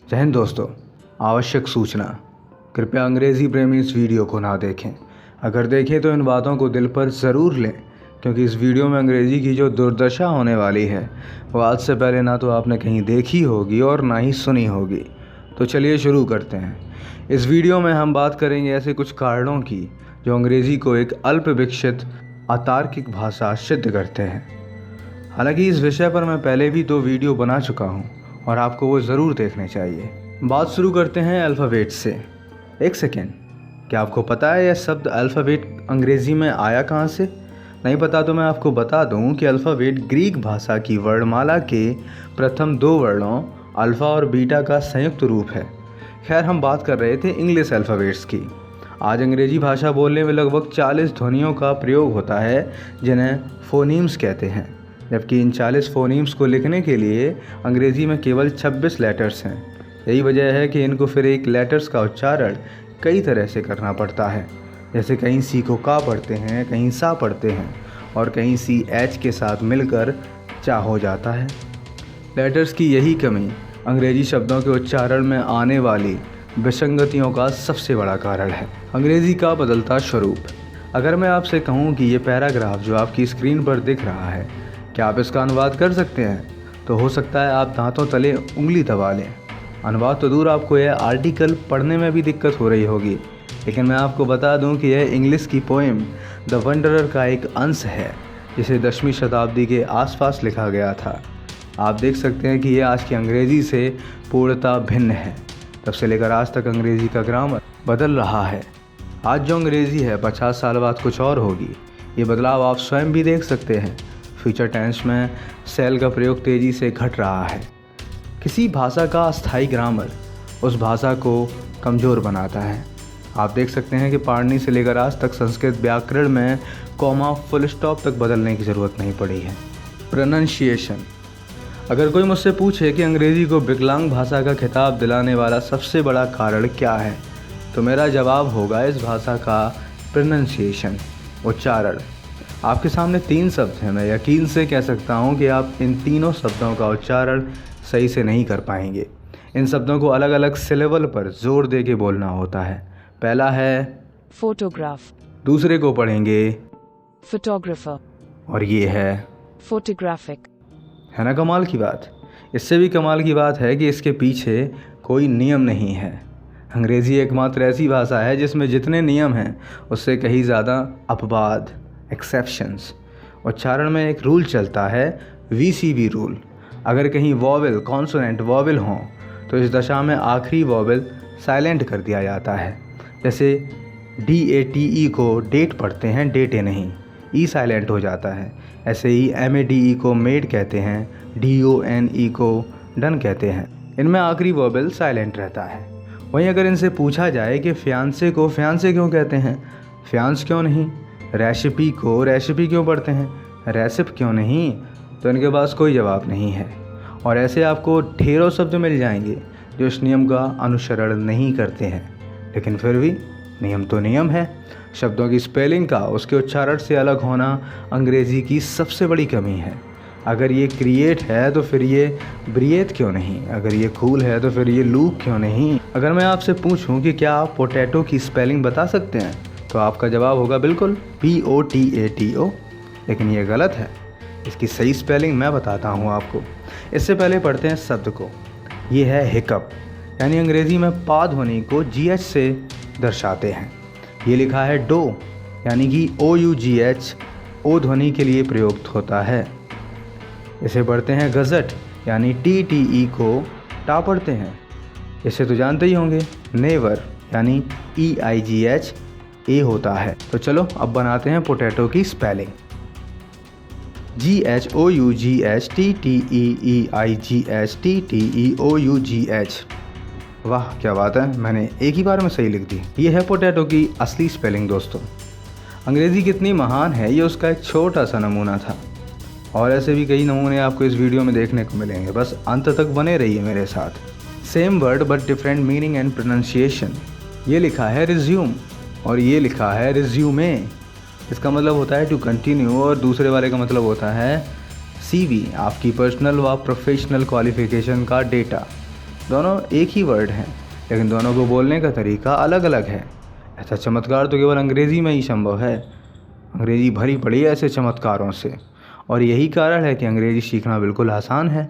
जय हिंद दोस्तों। आवश्यक सूचना, कृपया अंग्रेज़ी प्रेमी इस वीडियो को ना देखें। अगर देखें तो इन बातों को दिल पर ज़रूर लें, क्योंकि इस वीडियो में अंग्रेज़ी की जो दुर्दशा होने वाली है वो आज से पहले ना तो आपने कहीं देखी होगी और ना ही सुनी होगी। तो चलिए शुरू करते हैं। इस वीडियो में हम बात करेंगे ऐसे कुछ कारणों की जो अंग्रेज़ी को एक अल्प विकसित अतार्किक भाषा सिद्ध करते हैं। हालांकि इस विषय पर मैं पहले भी 2 वीडियो बना चुका हूं और आपको वो ज़रूर देखने चाहिए। बात शुरू करते हैं अल्फ़ाबेट से। एक सेकेंड, क्या आपको पता है यह शब्द अल्फ़ाबेट अंग्रेज़ी में आया कहाँ से? नहीं पता तो मैं आपको बता दूं कि अल्फ़ाबेट ग्रीक भाषा की वर्णमाला के प्रथम 2 वर्णों अल्फ़ा और बीटा का संयुक्त रूप है। खैर, हम बात कर रहे थे इंग्लिश अल्फ़ाबेट्स की। आज अंग्रेज़ी भाषा बोलने में लगभग 40 ध्वनियों का प्रयोग होता है जिन्हें फ़ोनीम्स कहते हैं, जबकि इन 40 फ़ोनीम्स को लिखने के लिए अंग्रेज़ी में केवल 26 लेटर्स हैं। यही वजह है कि इनको फिर एक लेटर्स का उच्चारण कई तरह से करना पड़ता है। जैसे कहीं सी को का पढ़ते हैं, कहीं सा पढ़ते हैं और कहीं सी एच के साथ मिलकर चा हो जाता है। लेटर्स की यही कमी अंग्रेज़ी शब्दों के उच्चारण में आने वाली विसंगतियों का सबसे बड़ा कारण है। अंग्रेज़ी का बदलता स्वरूप। अगर मैं आपसे कहूँ कि ये पैराग्राफ जो आपकी स्क्रीन पर दिख रहा है, क्या आप इसका अनुवाद कर सकते हैं? तो हो सकता है आप दांतों तले उंगली दबा लें। अनुवाद तो दूर, आपको यह आर्टिकल पढ़ने में भी दिक्कत हो रही होगी। लेकिन मैं आपको बता दूं कि यह इंग्लिश की पोएम द वंडरर का एक अंश है, जिसे 10वीं शताब्दी के आसपास लिखा गया था। आप देख सकते हैं कि यह आज की अंग्रेज़ी से पूर्णतः भिन्न है। तब से लेकर आज तक अंग्रेज़ी का ग्रामर बदल रहा है। आज जो अंग्रेज़ी है 50 साल बाद कुछ और होगी। ये बदलाव आप स्वयं भी देख सकते हैं। फ्यूचर टेंस में सेल का प्रयोग तेज़ी से घट रहा है। किसी भाषा का अस्थायी ग्रामर उस भाषा को कमज़ोर बनाता है। आप देख सकते हैं कि पाणिनि से लेकर आज तक संस्कृत व्याकरण में कॉमा फुल स्टॉप तक बदलने की ज़रूरत नहीं पड़ी है। प्रोनंसिएशन। अगर कोई मुझसे पूछे कि अंग्रेज़ी को विकलांग भाषा का खिताब दिलाने वाला सबसे बड़ा कारण क्या है, तो मेरा जवाब होगा इस भाषा का प्रोनंसिएशन, उच्चारण। आपके सामने 3 शब्द हैं। मैं यकीन से कह सकता हूं कि आप इन तीनों शब्दों का उच्चारण सही से नहीं कर पाएंगे। इन शब्दों को अलग अलग सिलेबल पर जोर दे के बोलना होता है। पहला है फोटोग्राफ, दूसरे को पढ़ेंगे फोटोग्राफर और ये है फोटोग्राफिक। है ना कमाल की बात। इससे भी कमाल की बात है कि इसके पीछे कोई नियम नहीं है। अंग्रेज़ी एकमात्र ऐसी भाषा है जिसमें जितने नियम हैं उससे कहीं ज़्यादा अपवाद, एक्सेप्शंस। उच्चारण में एक रूल चलता है, VCB रूल। अगर कहीं वॉवेल, कॉन्सोनेंट वॉवेल हों तो इस दशा में आखिरी वॉवेल साइलेंट कर दिया जाता है। जैसे DATE को डेट पढ़ते हैं, डेटे नहीं, ई साइलेंट हो जाता है। ऐसे ही MADE को मेड कहते हैं, DONE को डन कहते हैं। इनमें आखिरी वॉवेल साइलेंट रहता है। वहीं अगर इनसे पूछा जाए कि फियांसे को फियांसे क्यों कहते हैं, फियांस क्यों नहीं, रेसिपी को रेसिपी क्यों पढ़ते हैं, रेसिप क्यों नहीं, तो इनके पास कोई जवाब नहीं है। और ऐसे आपको ढेरों शब्द मिल जाएंगे जो इस नियम का अनुसरण नहीं करते हैं। लेकिन फिर भी नियम तो नियम है। शब्दों की स्पेलिंग का उसके उच्चारण से अलग होना अंग्रेज़ी की सबसे बड़ी कमी है। अगर ये क्रिएट है तो फिर ये ब्रिएट क्यों नहीं, अगर ये कूल है तो फिर ये लूक क्यों नहीं। अगर मैं आपसे पूछूं कि क्या आप पोटैटो की स्पेलिंग बता सकते हैं, तो आपका जवाब होगा बिल्कुल POTATO। लेकिन ये गलत है। इसकी सही स्पेलिंग मैं बताता हूँ आपको। इससे पहले पढ़ते हैं शब्द को। ये है हिकअप, यानी अंग्रेज़ी में पा ध्वनि को GH से दर्शाते हैं। ये लिखा है डो, यानी कि OUGH ओ ध्वनि के लिए प्रयुक्त होता है। इसे पढ़ते हैं गज़ट, यानी TTE को टा पढ़ते हैं। इसे तो जानते ही होंगे। नेवर, यानी EIGH ए होता है। तो चलो अब बनाते हैं पोटैटो की स्पेलिंग। GHOUGHTTEEIGHTTEOUGH। वाह क्या बात है, मैंने एक ही बार में सही लिख दी। ये है पोटैटो की असली स्पेलिंग दोस्तों। अंग्रेज़ी कितनी महान है ये उसका एक छोटा सा नमूना था। और ऐसे भी कई नमूने आपको इस वीडियो में देखने को मिलेंगे। बस अंत तक बने रहिए मेरे साथ। Same word but different meaning and pronunciation. ये लिखा है रिज्यूम और ये लिखा है रिज्यूमे। इसका मतलब होता है टू कंटिन्यू और दूसरे वाले का मतलब होता है CV, आपकी पर्सनल व प्रोफेशनल क्वालिफिकेशन का डेटा। दोनों एक ही वर्ड हैं, लेकिन दोनों को बोलने का तरीका अलग अलग है। ऐसा चमत्कार तो केवल अंग्रेज़ी में ही संभव है। अंग्रेज़ी भरी पड़ी है ऐसे चमत्कारों से, और यही कारण है कि अंग्रेज़ी सीखना बिल्कुल आसान है।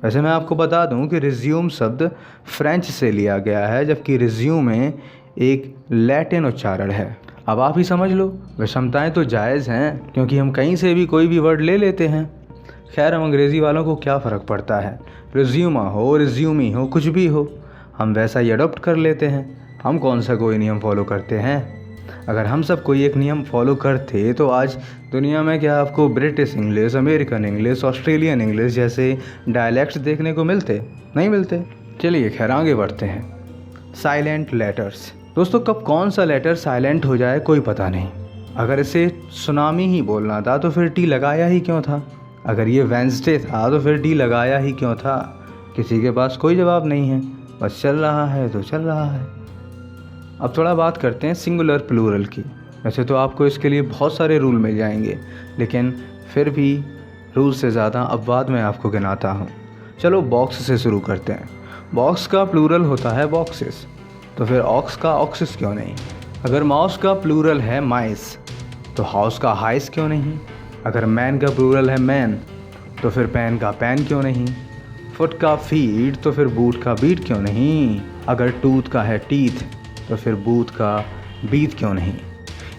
वैसे मैं आपको बता दूं कि रिज्यूम शब्द फ्रेंच से लिया गया है, जबकि रिज्यूमे एक लैटिन उच्चारण है। अब आप ही समझ लो, विषमताएं तो जायज़ हैं, क्योंकि हम कहीं से भी कोई भी वर्ड ले लेते हैं। खैर, हम अंग्रेज़ी वालों को क्या फ़र्क पड़ता है, रिज्यूमा हो, रिज्यूमी हो, कुछ भी हो, हम वैसा ही अडॉप्ट कर लेते हैं। हम कौन सा कोई नियम फॉलो करते हैं। अगर हम सब कोई एक नियम फॉलो करते तो आज दुनिया में क्या आपको British English, American English, Australian English जैसे डायलैक्ट्स देखने को मिलते? नहीं मिलते। चलिए खैर आगे बढ़ते हैं। Silent letters. दोस्तों, कब कौन सा लेटर साइलेंट हो जाए कोई पता नहीं। अगर इसे सुनामी ही बोलना था तो फिर टी लगाया ही क्यों था। अगर ये वेंसडे था तो फिर टी लगाया ही क्यों था। किसी के पास कोई जवाब नहीं है, बस चल रहा है तो चल रहा है। अब थोड़ा बात करते हैं सिंगुलर प्लूरल की। वैसे तो आपको इसके लिए बहुत सारे रूल मिल जाएंगे, लेकिन फिर भी रूल से ज़्यादा अब बाद में आपको गिनाता हूँ। चलो बॉक्स से शुरू करते हैं। बॉक्स का प्लूरल होता है बॉक्सेस, तो फिर ऑक्स का ऑक्सेस क्यों नहीं। अगर माउस का प्लूरल है माइस, तो हाउस का हाइस क्यों नहीं। अगर मैन का प्लूरल है मैन, तो फिर पेन का पैन क्यों नहीं। फुट का फीट, तो फिर बूट का बीट क्यों नहीं। अगर टूथ का है टीथ, तो फिर बूथ का बीत क्यों नहीं।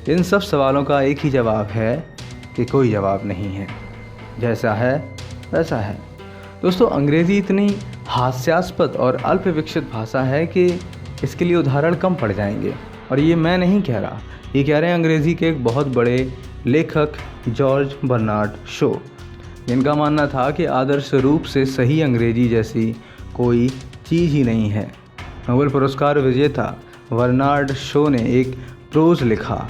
इन सब सवालों का एक ही जवाब है कि कोई जवाब नहीं है। जैसा है वैसा है। दोस्तों, अंग्रेज़ी इतनी हास्यास्पद और अल्प विकसित भाषा है कि इसके लिए उदाहरण कम पड़ जाएंगे। और ये मैं नहीं कह रहा, ये कह रहे हैं अंग्रेज़ी के एक बहुत बड़े लेखक जॉर्ज बर्नार्ड शो, जिनका मानना था कि आदर्श रूप से सही अंग्रेज़ी जैसी कोई चीज़ ही नहीं है। नोबेल पुरस्कार विजेता बर्नार्ड शो ने एक प्रोज लिखा,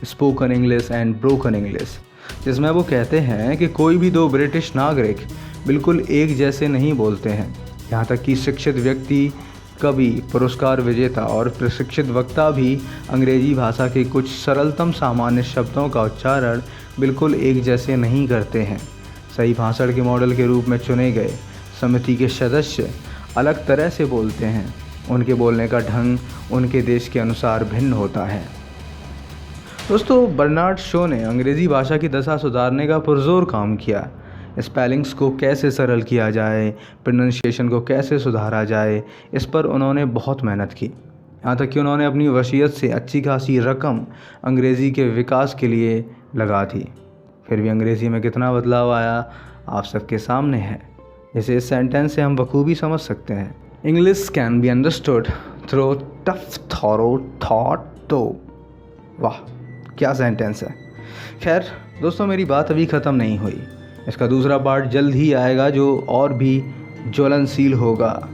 spoken English and broken English, जिसमें वो कहते हैं कि कोई भी दो ब्रिटिश नागरिक बिल्कुल एक जैसे नहीं बोलते हैं। यहाँ तक कि शिक्षित व्यक्ति, कवि, पुरस्कार विजेता और प्रशिक्षित वक्ता भी अंग्रेजी भाषा के कुछ सरलतम सामान्य शब्दों का उच्चारण बिल्कुल एक जैसे नहीं करते हैं। सही भाषण के मॉडल के रूप में चुने गए समिति के सदस्य अलग तरह से बोलते हैं। उनके बोलने का ढंग उनके देश के अनुसार भिन्न होता है। दोस्तों, बर्नार्ड शो ने अंग्रेज़ी भाषा की दशा सुधारने का पुरजोर काम किया। स्पेलिंग्स को कैसे सरल किया जाए, प्रोनाउंसिएशन को कैसे सुधारा जाए, इस पर उन्होंने बहुत मेहनत की। यहाँ तक कि उन्होंने अपनी वसीयत से अच्छी खासी रकम अंग्रेज़ी के विकास के लिए लगा दी। फिर भी अंग्रेज़ी में कितना बदलाव आया आप सबके सामने है, जिसे इस सेंटेंस से हम बखूबी समझ सकते हैं। English can be understood through tough thorough thought. तो वाह, क्या सेंटेंस है। खैर दोस्तों, मेरी बात अभी ख़त्म नहीं हुई। इसका दूसरा पार्ट जल्द ही आएगा, जो और भी ज्वलनशील होगा।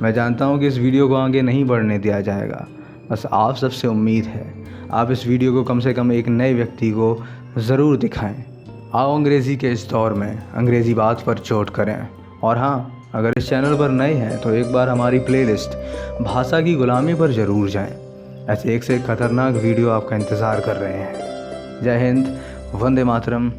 मैं जानता हूँ कि इस वीडियो को आगे नहीं बढ़ने दिया जाएगा। बस आप सबसे उम्मीद है आप इस वीडियो को कम से कम एक नए व्यक्ति को ज़रूर दिखाएं। आओ अंग्रेज़ी के इस दौर में अंग्रेज़ी बात पर चोट करें। और हाँ, अगर इस चैनल पर नए हैं तो एक बार हमारी प्लेलिस्ट भाषा की गुलामी पर ज़रूर जाएं। ऐसे एक से एक खतरनाक वीडियो आपका इंतज़ार कर रहे हैं। जय हिंद, वंदे मातरम।